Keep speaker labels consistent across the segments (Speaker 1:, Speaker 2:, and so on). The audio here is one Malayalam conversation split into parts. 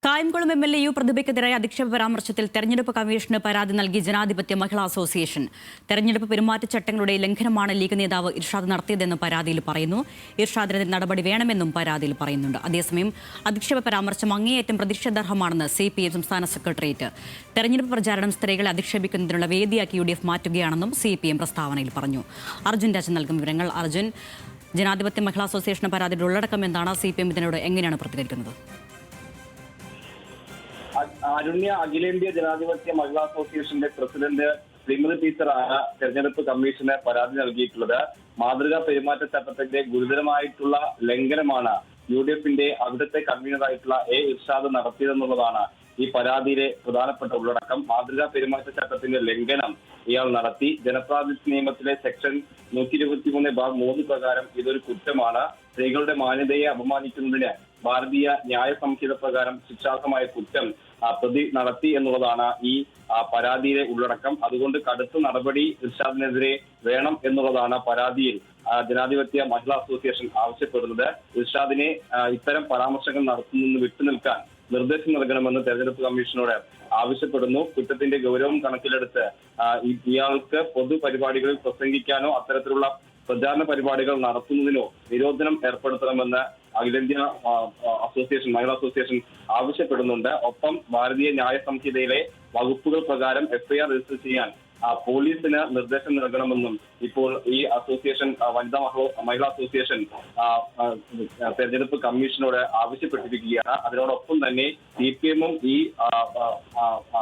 Speaker 1: കായംകുളം MLA പ്രതിഭയ്ക്കെതിരായ അധിക്ഷേപ പരാമർശത്തിൽ തെരഞ്ഞെടുപ്പ് കമ്മീഷന് പരാതി നൽകി ജനാധിപത്യ മഹിളാ അസോസിയേഷൻ. തെരഞ്ഞെടുപ്പ് പെരുമാറ്റച്ചട്ടങ്ങളുടെ ലംഘനമാണ് ലീഗ് നേതാവ് ഇർഷാദ് നടത്തിയതെന്ന് പരാതിയിൽ പറയുന്നു. ഇർഷാദിനെതിരെ നടപടി വേണമെന്നും പരാതിയിൽ പറയുന്നുണ്ട്. അതേസമയം അധിക്ഷേപ പരാമർശം അങ്ങേയറ്റം പ്രതിഷേധാർഹമാണെന്ന് CPM സംസ്ഥാന സെക്രട്ടേറിയറ്റ്. തെരഞ്ഞെടുപ്പ് പ്രചാരണം സ്ത്രീകളെ അധിക്ഷേപിക്കുന്നതിനുള്ള വേദിയാക്കി UDF മാറ്റുകയാണെന്നും CPM പ്രസ്താവനയിൽ പറഞ്ഞു. അർജുൻ രാജൻ നൽകും വിവരങ്ങൾ. അർജുൻ, ജനാധിപത്യ മഹിളാ അസോസിയേഷൻ പരാതിയുടെ ഉള്ളടക്കം എന്താണ്? CPM ഇതിനോട് എങ്ങനെയാണ് പ്രതികരിക്കുന്നത്?
Speaker 2: അരുണ്യ, അഖിലേന്ത്യാ ജനാധിപത്യ മഹിളാ അസോസിയേഷന്റെ പ്രസിഡന്റ് ശ്രീമതി ടീച്ചറാണ് തെരഞ്ഞെടുപ്പ് കമ്മീഷന് പരാതി നൽകിയിട്ടുള്ളത്. മാതൃകാ പെരുമാറ്റച്ചട്ടത്തിന്റെ ഗുരുതരമായിട്ടുള്ള ലംഘനമാണ് UDFന്റെ അവിടുത്തെ കൺവീനറായിട്ടുള്ള ഇർഷാദ് നടത്തിയതെന്നുള്ളതാണ് ഈ പരാതിയിലെ പ്രധാനപ്പെട്ട ഉള്ളടക്കം. മാതൃകാ പെരുമാറ്റച്ചട്ടത്തിന്റെ ലംഘനം ഇയാൾ നടത്തി. ജനപ്രാതിനിധ്യ നിയമത്തിലെ സെക്ഷൻ 123(3) പ്രകാരം ഇതൊരു കുറ്റമാണ്. സ്ത്രീകളുടെ മാന്യതയെ അപമാനിക്കുന്നതിന് ഭാരതീയ ന്യായ സംഹിത പ്രകാരം ശിക്ഷാർഹമായ കുറ്റം പ്രതി നടത്തി എന്നുള്ളതാണ് ഈ പരാതിയിലെ ഉള്ളടക്കം. അതുകൊണ്ട് കടുത്ത നടപടി ഇർഷാദിനെതിരെ വേണം എന്നുള്ളതാണ് പരാതിയിൽ ജനാധിപത്യ മഹിളാ അസോസിയേഷൻ ആവശ്യപ്പെടുന്നത്. ഇർഷാദിനെ ഇത്തരം പരാമർശങ്ങൾ നടത്തുന്നതിന് വിട്ടുനിൽക്കാൻ നിർദ്ദേശം നൽകണമെന്ന് തെരഞ്ഞെടുപ്പ് കമ്മീഷനോട് ആവശ്യപ്പെടുന്നു. കുറ്റത്തിന്റെ ഗൗരവം കണക്കിലെടുത്ത് ഇയാൾക്ക് പൊതുപരിപാടികളിൽ പ്രസംഗിക്കാനോ അത്തരത്തിലുള്ള പ്രചാരണ പരിപാടികൾ നടത്തുന്നതിനോ നിരോധനം ഏർപ്പെടുത്തണമെന്ന് അഖിലേന്ത്യാ അസോസിയേഷൻ മഹിളാ അസോസിയേഷൻ ആവശ്യപ്പെടുന്നുണ്ട്. ഒപ്പം ഭാരതീയ ന്യായ സംഹിതയിലെ വകുപ്പുകൾ പ്രകാരം FIR രജിസ്റ്റർ ചെയ്യാൻ പോലീസിന് നിർദ്ദേശം നൽകണമെന്നും ഇപ്പോൾ ഈ അസോസിയേഷൻ വനിതാ മഹിളാ അസോസിയേഷൻ തെരഞ്ഞെടുപ്പ് കമ്മീഷനോട് ആവശ്യപ്പെട്ടിരിക്കുകയാണ്. അതിനോടൊപ്പം തന്നെ CPM-ഉം ഈ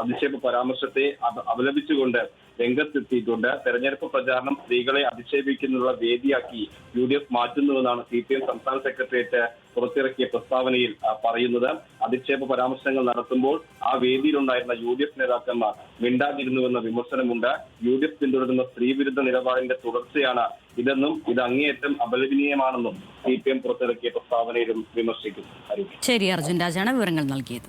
Speaker 2: അധിക്ഷേപ പരാമർശത്തെ അപലപിച്ചുകൊണ്ട് രംഗത്തെത്തിയിട്ടുണ്ട്. തെരഞ്ഞെടുപ്പ് പ്രചാരണം സ്ത്രീകളെ അധിക്ഷേപിക്കുന്നതിനുള്ള വേദിയാക്കി UDF മാറ്റുന്നുവെന്നാണ് CPM സംസ്ഥാന സെക്രട്ടേറിയറ്റ് പുറത്തിറക്കിയ പ്രസ്താവനയിൽ പറയുന്നത്. അധിക്ഷേപ പരാമർശങ്ങൾ നടത്തുമ്പോൾ ആ വേദിയിലുണ്ടായിരുന്ന UDF നേതാക്കന്മാർ മിണ്ടാതിരുന്നുവെന്ന വിമർശനമുണ്ട്. UDF പിന്തുടരുന്ന സ്ത്രീവിരുദ്ധ നിലപാടിന്റെ തുടർച്ചയാണ് ഇതെന്നും ഇത് അങ്ങേയറ്റം അപലപനീയമാണെന്നും CPM പുറത്തിറക്കിയ പ്രസ്താവനയിലും വിമർശിക്കുന്നു.
Speaker 1: ശരി, അർജുൻ രാജാണ് വിവരങ്ങൾ നൽകിയത്.